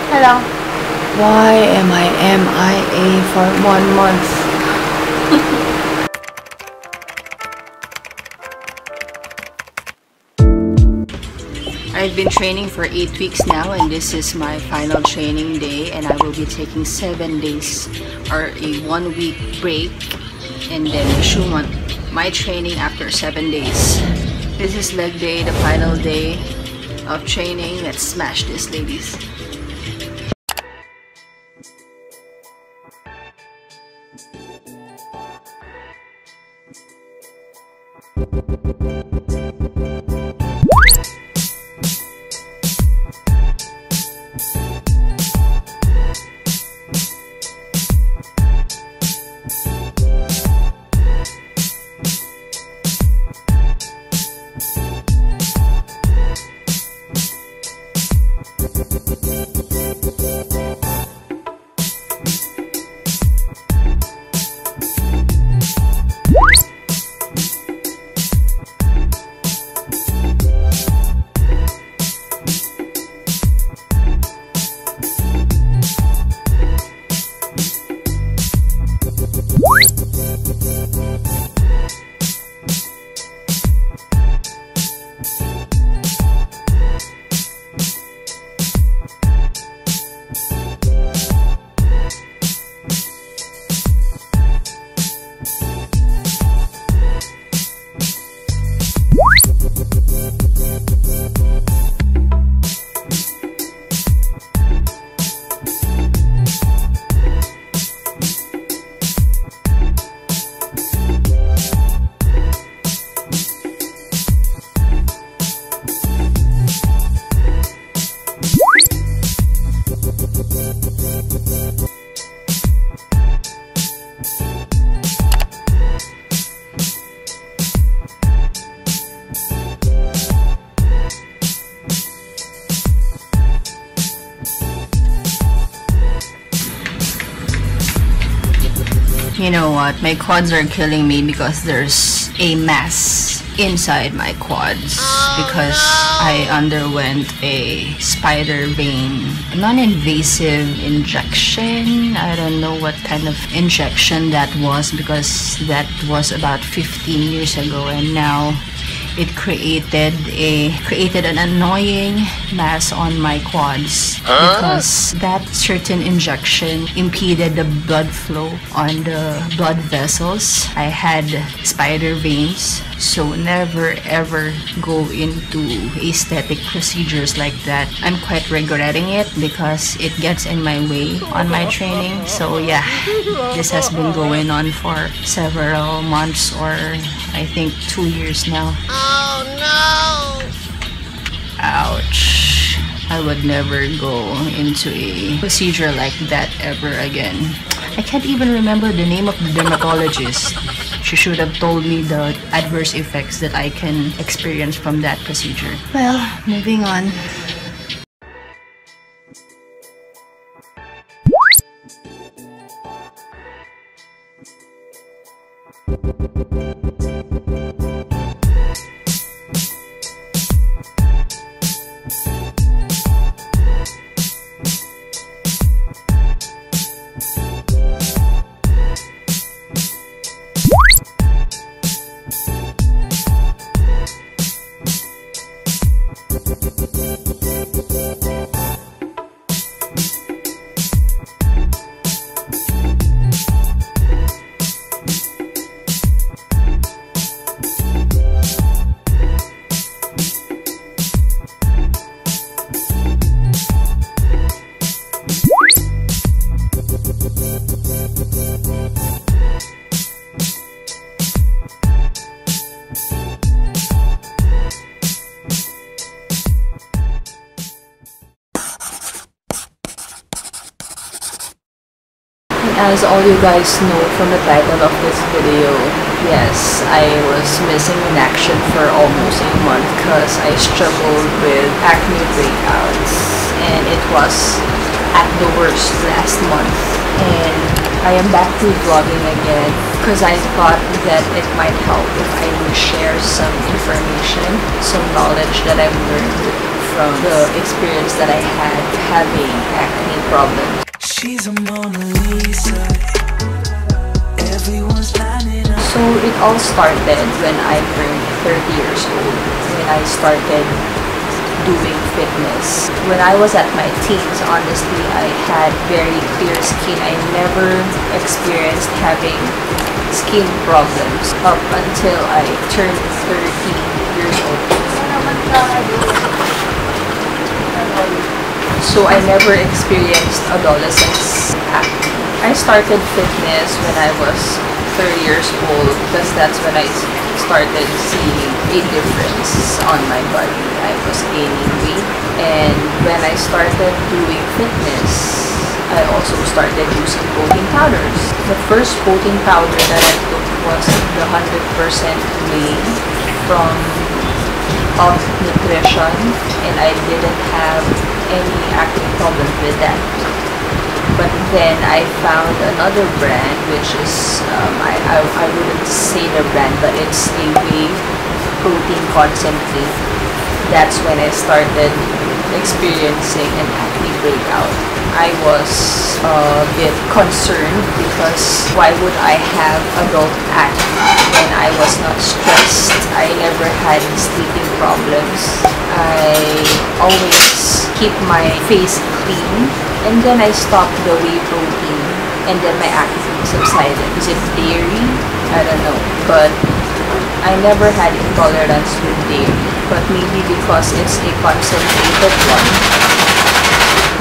Hello. Why am I MIA for 1 month? I've been training for 8 weeks now, and this is my final training day, and I will be taking 7 days or a 1 week break and then resume my training after 7 days. This is leg day, the final day of training. Let's smash this, ladies. You know what? My quads are killing me because there's a mass inside my quads because I underwent a spider vein non-invasive injection. I don't know what kind of injection that was because that was about 15 years ago, and now it created an annoying mass on my quads because that certain injection impeded the blood flow on the blood vessels. I had spider veins, so never ever go into aesthetic procedures like that. I'm quite regretting it because it gets in my way on my training. So yeah, this has been going on for several months, or I think 2 years now. Oh no! Ouch. I would never go into a procedure like that ever again. I can't even remember the name of the dermatologist. She should have told me the adverse effects that I can experience from that procedure. Well, moving on. As all you guys know from the title of this video, yes, I was missing in action for almost a month because I struggled with acne breakouts, and it was at the worst last month. And I am back to vlogging again because I thought that it might help if I would share some information, some knowledge that I've learned from the experience that I had having acne problems. She's a Mona Lisa. Everyone's lining up. So it all started when I turned 30 years old, when I started doing fitness. When I was at my teens, honestly, I had very clear skin. I never experienced having skin problems up until I turned 30 years old. So I never experienced adolescence acne. I started fitness when I was 30 years old because that's when I started seeing a difference on my body. I was gaining weight, and when I started doing fitness, I also started using protein powders. The first protein powder that I took was the 100% whey from Up Nutrition, and I didn't have any acne problems with that. But then I found another brand, which is, I wouldn't say the brand, but it's a whey protein concentrate. That's when I started experiencing an acne breakout. I was a bit concerned because why would I have adult acne when I was not stressed? I never had sleeping problems. I always keep my face clean, and then I stopped the whey protein, and then my acne subsided. Is it dairy? I don't know, but I never had intolerance with dairy, but maybe because it's a concentrated one,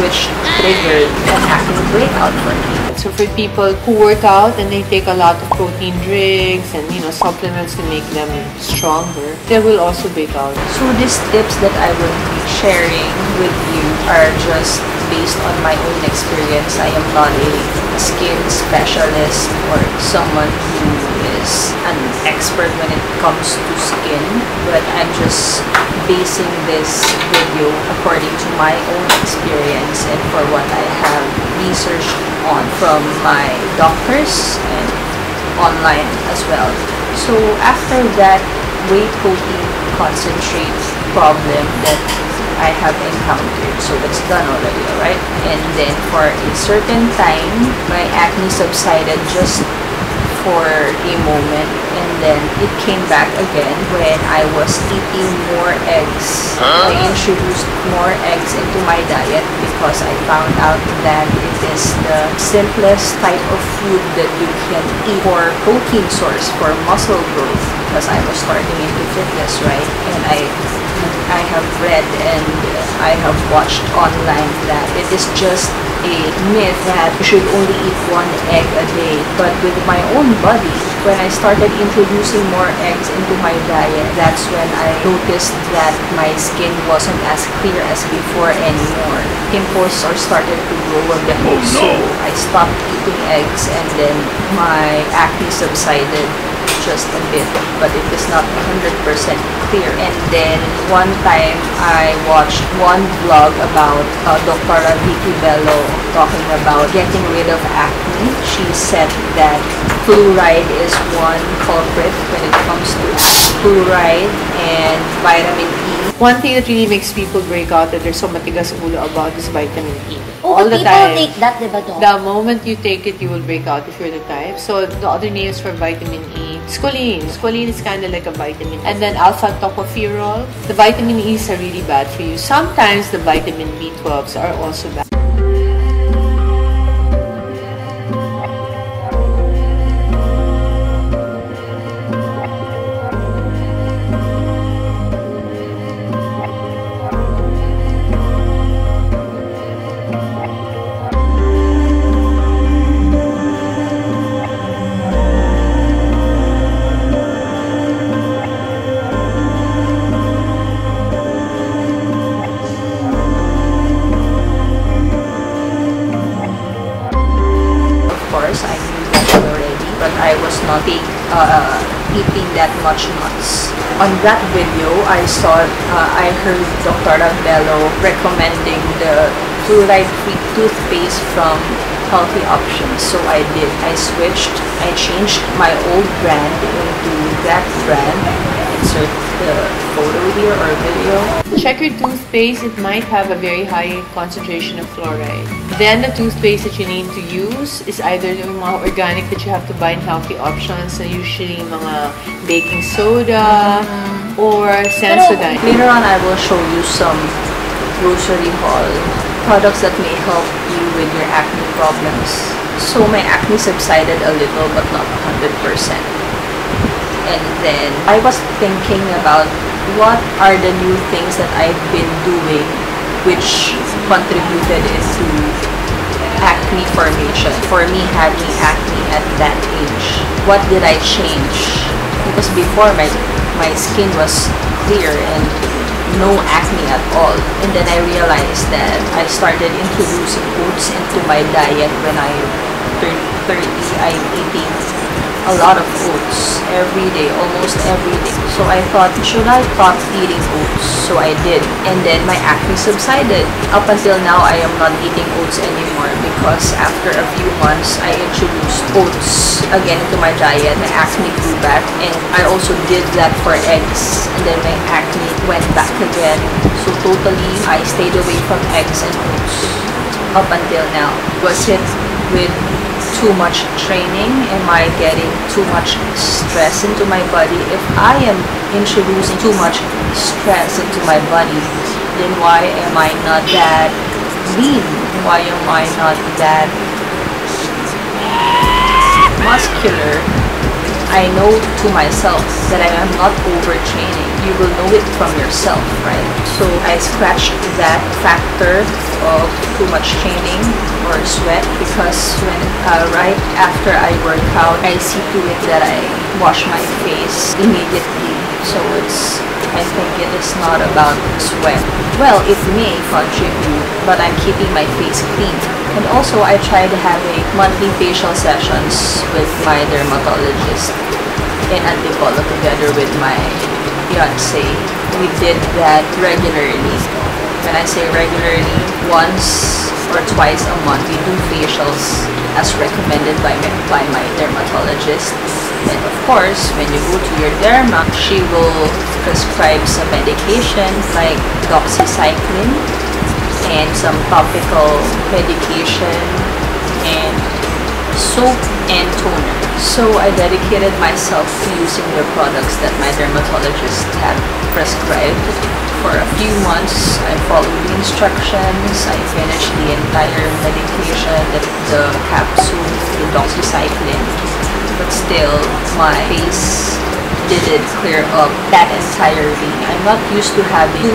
which triggered an acne breakout for me. So for people who work out and they take a lot of protein drinks and supplements to make them stronger, they will also break out. So these tips that I will be sharing with you are just based on my own experience. I am not a skin specialist or someone who is an expert when it comes to skin, but I'm just basing this video according to my own experience and for what I have researched on from my doctors and online as well. So after that whey protein concentrate problem that I have encountered, so it's done already, alright? And then for a certain time, my acne subsided just for a moment, and then it came back again when I was eating more eggs. I introduced more eggs into my diet because I found out that it is the simplest type of food that you can eat for protein source, for muscle growth, because I was starting into fitness, right? And I have read and I have watched online that it is just a myth that you should only eat one egg a day. But with my own body, when I started introducing more eggs into my diet, that's when I noticed that my skin wasn't as clear as before anymore. Pimples started to grow a bit. So I stopped eating eggs, and then my acne subsided just a bit, but it is not 100% clear. And then one time I watched one vlog about Dr. Vicky Bello talking about getting rid of acne. She said that fluoride is one culprit when it comes to acne. Fluoride and vitamin E. One thing that really makes people break out that they're so matigas ulo about is vitamin E. Oh, all the people time. take that, diba, Doc? The moment you take it, you will break out if you're the type. So the other names for vitamin E, squalene. Squalene is kind of like a vitamin. And then alpha tocopherol. The vitamin E's are really bad for you. Sometimes the vitamin B12s are also bad. I was not eating that much nuts. On that video, I heard Dr. Bello recommending the fluoride-free toothpaste from Healthy Options. So I did. I switched. I changed my old brand into that brand. Insert the photo here or video. Check your toothpaste. It might have a very high concentration of fluoride. Then the toothpaste that you need to use is either yung mga organic that you have to buy in healthy options. So usually mga baking soda or Sensodyne. Later on, I will show you some grocery haul products that may help you with your acne problems. So my acne subsided a little but not 100%. And then I was thinking about what are the new things that I've been doing which contributed into acne formation. For me, having acne at that age, what did I change? Because before my skin was clear and no acne at all. And then I realized that I started introducing oats into my diet when I turned 30. I'm eating a lot of oats every day, almost every day. So I thought, should I stop eating oats? So I did. And then my acne subsided. Up until now, I am not eating oats anymore because after a few months, I introduced oats again into my diet. My acne grew back, and I also did that for eggs. And then my acne went back again. So totally, I stayed away from eggs and oats up until now. Was it with too much training? Am I getting too much stress into my body? If I am introducing too much stress into my body, then why am I not that lean? Why am I not that muscular? I know to myself that I am not overtraining. You will know it from yourself, right? So I scratched that factor of too much training or sweat because when right after I work out, I see to it that I wash my face immediately. So I think it is not about sweat. Well, it may contribute, but I'm keeping my face clean. And also, I tried having monthly facial sessions with my dermatologist in Antipolo together with my fiancé. We did that regularly. When I say regularly, once or twice a month, we do facials as recommended by my dermatologist. And of course, when you go to your derma, she will prescribe some medication like doxycycline and some topical medication and soap and toner. So I dedicated myself to using the products that my dermatologist had prescribed. For a few months, I followed the instructions. I finished the entire medication, the capsule, the doxycycline. But still, my face didn't clear up that entirely. I'm not used to having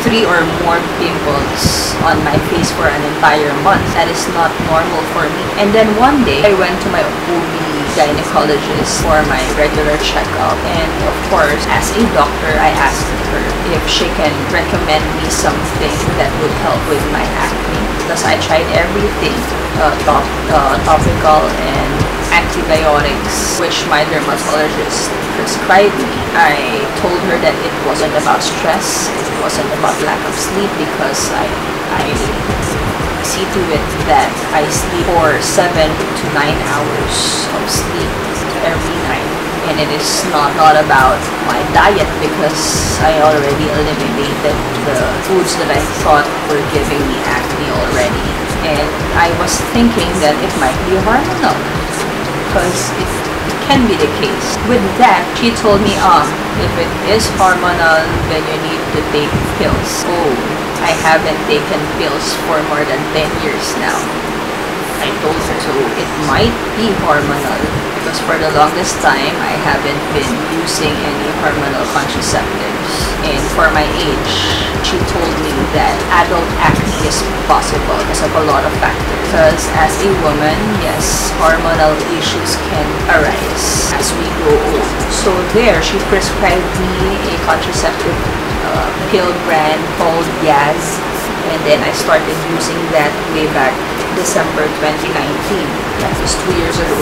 2, 3 or more pimples on my face for an entire month. That is not normal for me. And then one day, I went to my OB gynecologist for my regular checkup. And of course, as a doctor, I asked her if she can recommend me something that would help with my acne. Because I tried everything, topical and antibiotics, which my dermatologist prescribed me. I told her that it wasn't about stress, it wasn't about lack of sleep, because I see to it that I sleep for 7 to 9 hours of sleep every night. And it is not about my diet because I already eliminated the foods that I thought were giving me acne already. And I was thinking that it might be hormonal, because it can be the case. With that, she told me, if it is hormonal, then you need to take pills. Oh, I haven't taken pills for more than 10 years now. I told her, so it might be hormonal, because for the longest time, I haven't been using any hormonal contraceptives. And for my age, she told me that adult acne is possible because of a lot of factors. Because as a woman, yes, hormonal issues can arise as we grow old. So there, she prescribed me a contraceptive pill brand called Yaz. And then I started using that way back December 2019. That was 2 years ago.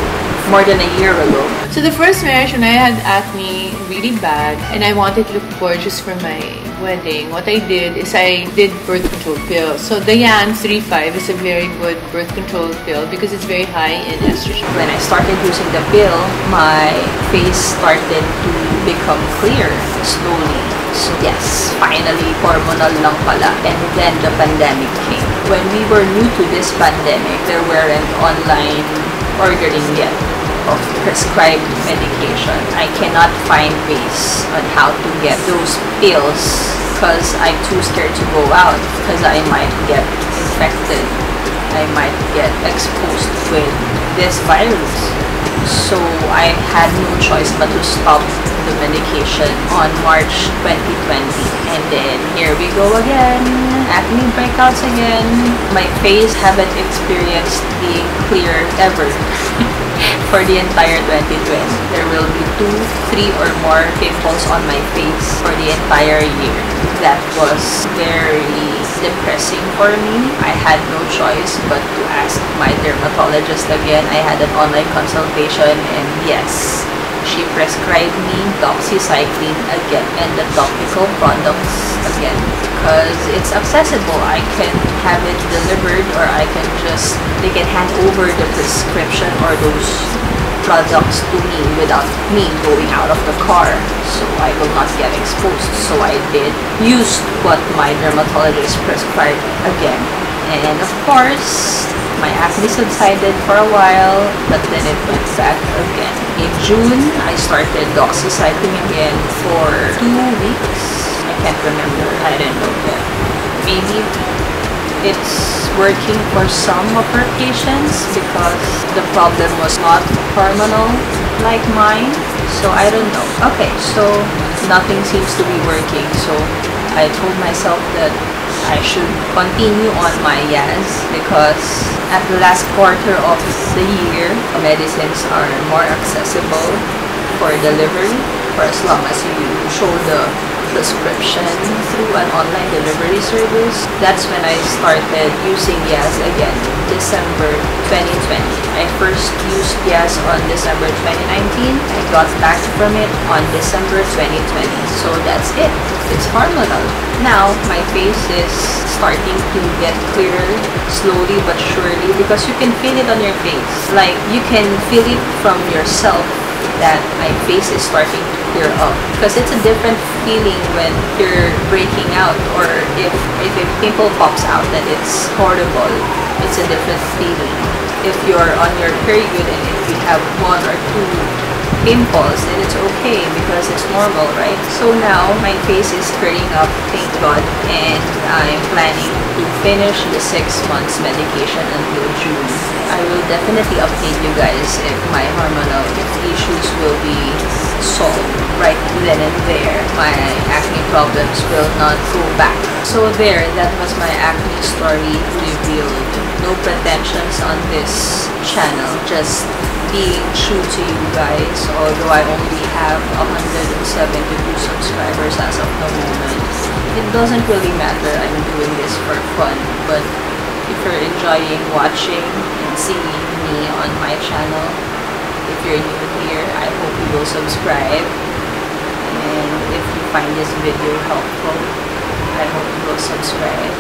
More than a year ago. So the first marriage, when I had acne really bad and I wanted to look gorgeous for my wedding, what I did is I did birth control pills. So the Yan 3-5 is a very good birth control pill because it's very high in estrogen. When I started using the pill, my face started to become clear slowly. So yes, finally, hormonal lang pala. And then the pandemic came. When we were new to this pandemic, there weren't online ordering yet of prescribed medication. I cannot find ways on how to get those pills because I'm too scared to go out because I might get infected. I might get exposed with this virus. So I had no choice but to stop the medication on March 2020. And then here we go again. Acne breakouts again. My face haven't experienced being clear ever. For the entire 2020. There will be 2, 3 or more pimples on my face for the entire year. That was very depressing for me. I had no choice but to ask my dermatologist again. I had an online consultation and yes, she prescribed me doxycycline again and the topical products again because it's accessible. I can have it delivered or they can hand over the prescription or those products to me without me going out of the car, so I will not get exposed. So I did use what my dermatologist prescribed again, and of course my acne subsided for a while, but then it went back again. In June, I started doxycycline again for 2 weeks. I can't remember. I don't know yet. Maybe it's working for some of her patients because the problem was not hormonal like mine. So I don't know. Okay, so nothing seems to be working. So I told myself that I should continue on my Yaz because at the last quarter of the year, medicines are more accessible for delivery for as long as you show the prescription through an online delivery service. That's when I started using Yaz again, December 2020. I first used Yaz on December 2019. I got back from it on December 2020. So that's it. It's hormonal. Now, my face is starting to get clearer slowly but surely because you can feel it on your face. Like, you can feel it from yourself that my face is starting to clear up because it's a different feeling when you're breaking out or if a pimple pops out and it's horrible. It's a different feeling. If you're on your period and if you have 1 or 2 pimples, then it's okay because it's normal, right? So now my face is clearing up, thank God, and I'm planning to finish the 6 months medication until June. I will definitely update you guys if my hormonal issues will be solved right then and there. My acne problems will not go back. So there, that was my acne story revealed. No pretensions on this channel, just being true to you guys, although I only have 172 subscribers as of the moment. It doesn't really matter, I'm doing this for fun, but if you're enjoying watching and seeing me on my channel, if you're new here, I hope you will subscribe, and if you find this video helpful, I hope you will subscribe.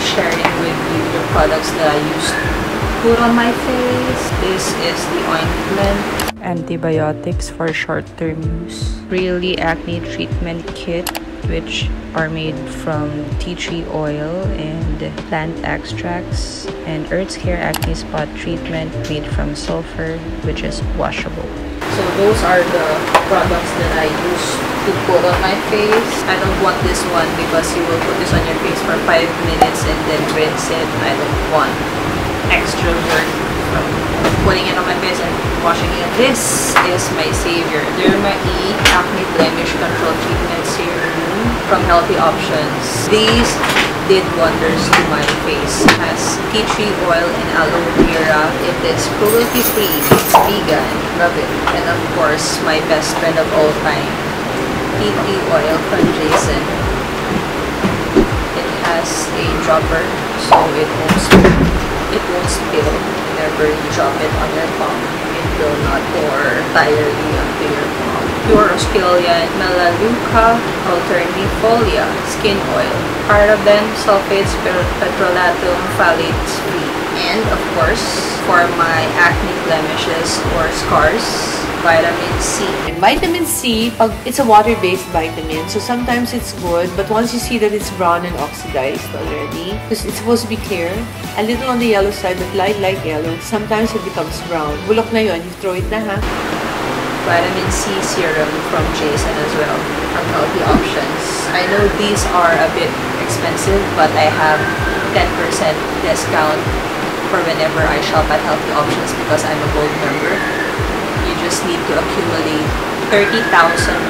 Sharing with you the products that I used to put on my face. This is the ointment. Antibiotics for short-term use. Really acne treatment kit, which are made from tea tree oil and plant extracts, and Earth's Hair Acne Spot treatment made from sulfur, which is washable. So those are the products that I use to put on my face. I don't want this one because you will put this on your face for 5 minutes and then rinse it. I don't want extra work from putting it on my face and washing it. This is my savior, Derma E Acne Blemish Control Treatment Serum from Healthy Options. These did wonders to my face. It has tea tree oil and aloe vera. It is cruelty-free, vegan, love it. And of course, my best friend of all time, tea tree oil from Jason. It has a dropper, so it won't spill whenever you drop it on your palm. It will not pour entirely onto your palm. Pure Australian Melaleuca alternifolia skin oil. Paraben, sulfates, petrolatum, phthalates free. And of course, for my acne blemishes or scars, vitamin C. And vitamin C, it's a water-based vitamin, so sometimes it's good, but once you see that it's brown and oxidized already, because it's supposed to be clear, a little on the yellow side, but light yellow, sometimes it becomes brown. Bulok na yun, you throw it na ha. Vitamin C serum from Jason as well, from Healthy Options. I know these are a bit expensive, but I have 10% discount for whenever I shop at Healthy Options because I'm a gold member. You just need to accumulate 30,000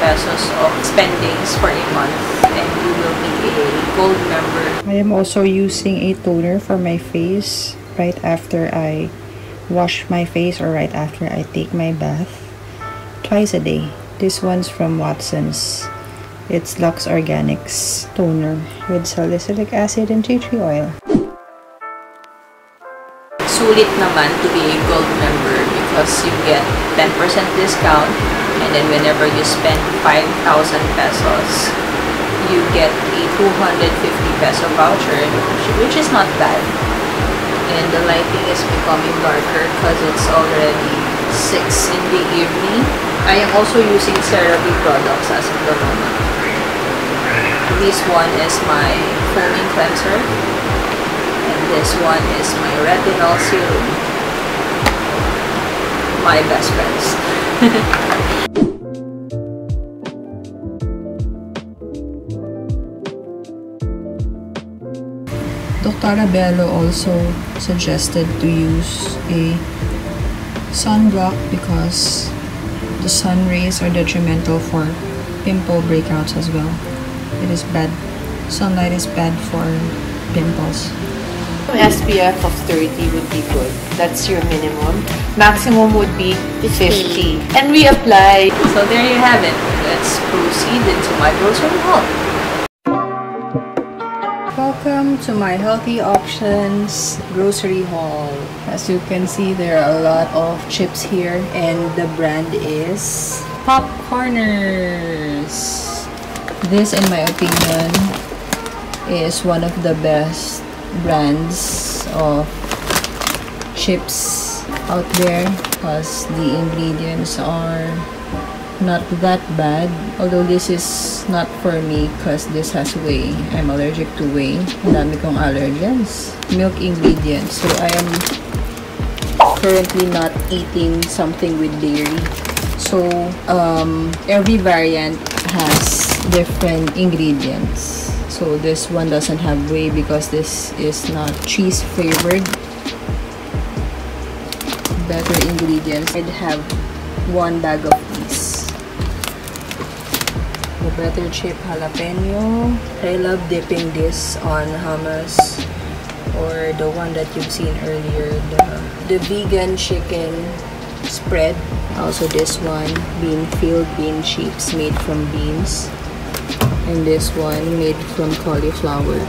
pesos of spendings for a month and you will be a gold member. I am also using a toner for my face right after I wash my face or right after I take my bath. Twice a day. This one's from Watson's. It's Lux Organics toner with salicylic acid and tea tree oil. Sulit naman to be a gold member because you get 10% discount and then whenever you spend 5,000 pesos, you get a 250 peso voucher, which is not bad. And the lighting is becoming darker because it's already 6 in the evening. I am also using CeraVe products as of the moment. This one is my foaming cleanser. This one is my retinol serum. My best friends. Dr. Bello also suggested to use a sunblock because the sun rays are detrimental for pimple breakouts as well. It is bad. Sunlight is bad for pimples. SPF of 30 would be good. That's your minimum. Maximum would be 50. And reapply. So there you have it. Let's proceed into my grocery haul. Welcome to my Healthy Options grocery haul. As you can see, there are a lot of chips here and the brand is Popcorners. This, in my opinion, is one of the best brands of chips out there because the ingredients are not that bad, although this is not for me because this has whey. I'm allergic to whey. Ang dami kong allergens. Milk ingredients, so I am currently not eating something with dairy, so every variant has different ingredients. So this one doesn't have whey because this is not cheese flavored. Better ingredients. I'd have one bag of these. The better chip jalapeno. I love dipping this on hummus or the one that you've seen earlier, the vegan chicken spread. Also this one, bean filled bean chips made from beans. And this one made from cauliflower.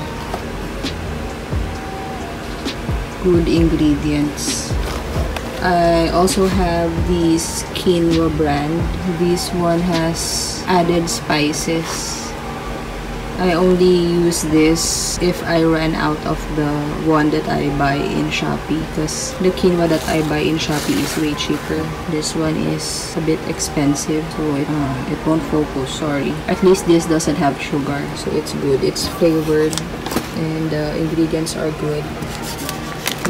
Good ingredients. I also have this quinoa brand. This one has added spices. I only use this if I ran out of the one that I buy in Shopee because the quinoa that I buy in Shopee is way cheaper. This one is a bit expensive, so it won't focus, sorry. At least this doesn't have sugar, so it's good. It's flavored and the ingredients are good.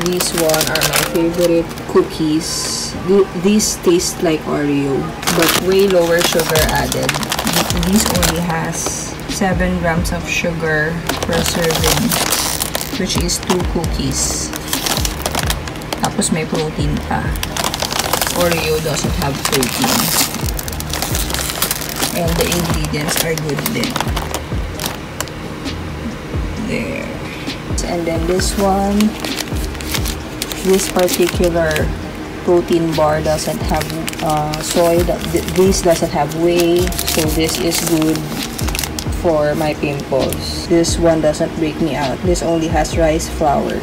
These one are my favorite cookies. These taste like Oreo, but way lower sugar added. These only has 7 grams of sugar per serving, which is 2 cookies. Tapos may protein pa. Oreo doesn't have protein. And the ingredients are good din. There. And then this one, this particular protein bar doesn't have soy. This doesn't have whey, so this is good for my pimples. This one doesn't break me out. This only has rice flour.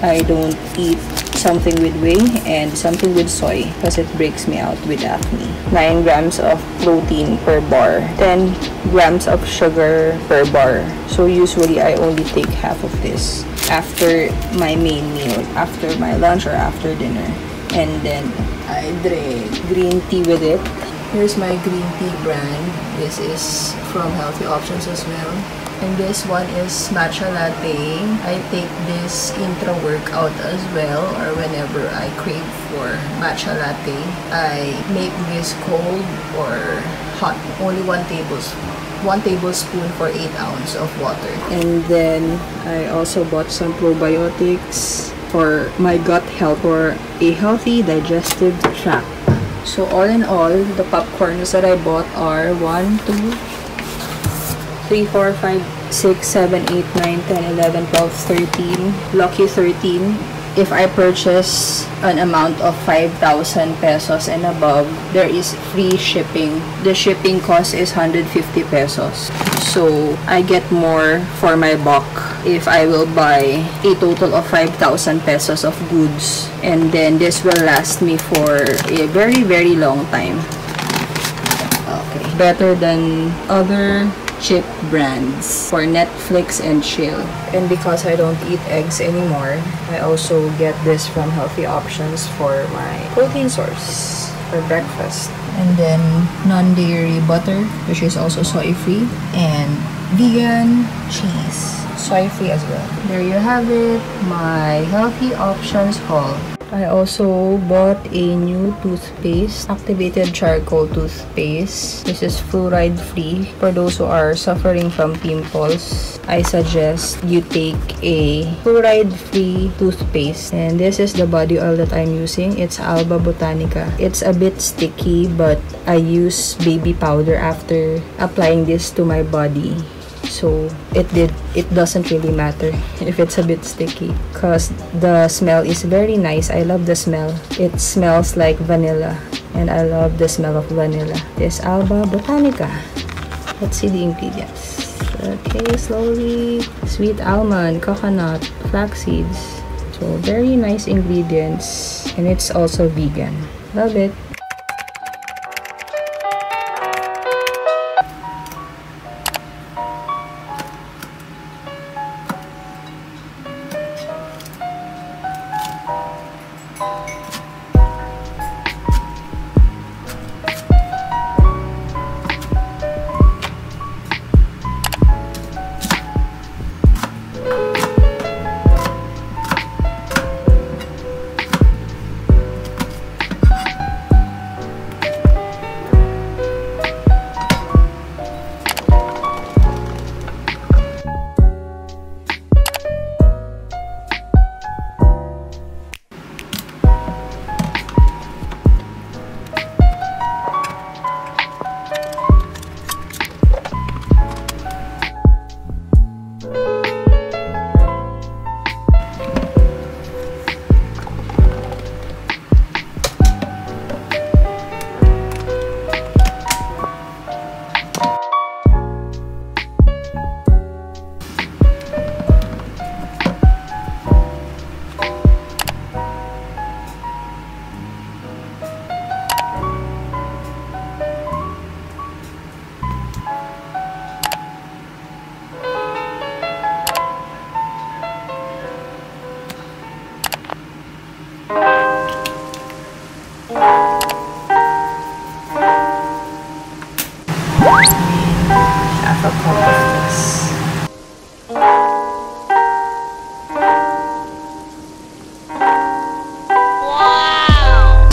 I don't eat something with whey and something with soy because it breaks me out with acne. 9 grams of protein per bar, 10 grams of sugar per bar. So usually I only take half of this after my main meal, after my lunch or after dinner. And then I drink green tea with it. Here's my green tea brand. This is from Healthy Options as well. And this one is matcha latte. I take this intra-workout as well, or whenever I crave for matcha latte. I make this cold or hot. Only 1 tablespoon. 1 tablespoon for 8 ounces of water. And then I also bought some probiotics for my gut health, for a healthy digestive tract. So all in all, the popcorns that I bought are 1, 2, 3, 4, 5, 6, 7, 8, 9, 10, 11, 12, 13. Lucky 13. If I purchase an amount of 5,000 pesos and above, there is free shipping. The shipping cost is 150 pesos. So I get more for my buck if I will buy a total of 5,000 pesos of goods. And then this will last me for a very, very long time. Okay. Better than other cheap brands for Netflix and chill. And because I don't eat eggs anymore, I also get this from Healthy Options for my protein source for breakfast. And then non-dairy butter, which is also soy-free, and vegan cheese, soy-free as well. There you have it, my Healthy Options haul. I also bought a new toothpaste, activated charcoal toothpaste. This is fluoride free. For those who are suffering from pimples, I suggest you take a fluoride free toothpaste. And this is the body oil that I'm using. It's Alba Botanica. It's a bit sticky, but I use baby powder after applying this to my body. So it doesn't really matter if it's a bit sticky because the smell is very nice. I love the smell. It smells like vanilla and I love the smell of vanilla. This Alba Botanica. Let's see the ingredients. Okay, slowly. Sweet almond, coconut, flax seeds. So very nice ingredients, and it's also vegan. Love it.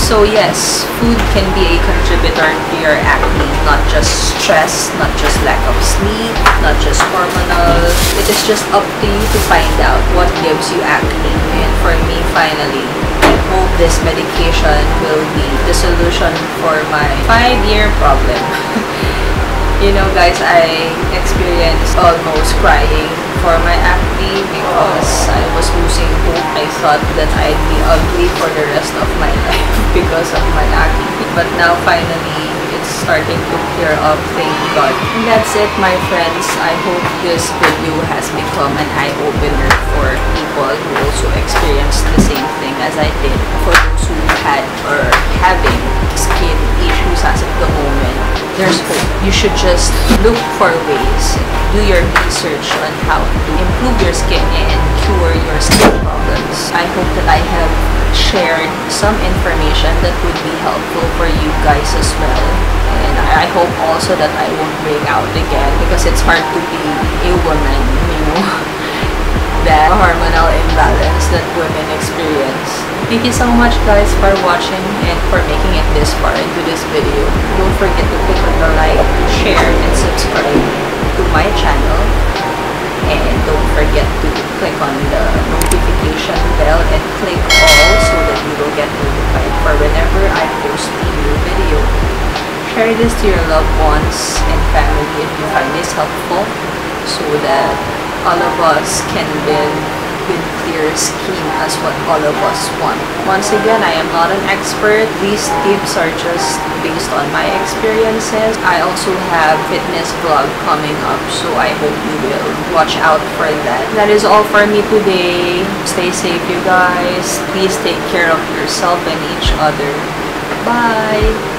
So yes, food can be a contributor to your acne, not just stress, not just lack of sleep, not just hormonal. It is just up to you to find out what gives you acne. And for me, finally, I hope this medication will be the solution for my 5-year problem. You know guys, I experienced almost crying for my acne because I was losing hope. I thought that I'd be ugly for the rest of my life because of my acne. But now finally, it's starting to clear up, thank God. And that's it, my friends. I hope this video has become an eye-opener for people all who also experienced the same thing as I did. For those who had or having skin issues as of the moment, there's hope. You should just look for ways, do your research on how to improve your skin and cure your skin problems. I hope that I have shared some information that would be helpful for you guys as well. And I hope also that I won't break out again, because it's hard to be a woman, you know, that hormonal imbalance that women experience. Thank you so much guys for watching and for making it this far into this video. Don't forget to click on the like, share, and subscribe to my channel. And don't forget to click on the notification bell and click all so that you will get notified for whenever I post a new video. Share this to your loved ones and family if you find this helpful, so that all of us can live with clear skin as what all of us want. Once again, I am not an expert. These tips are just based on my experiences. I also have fitness vlog coming up, so I hope you will watch out for that. That is all for me today. Stay safe, you guys. Please take care of yourself and each other. Bye!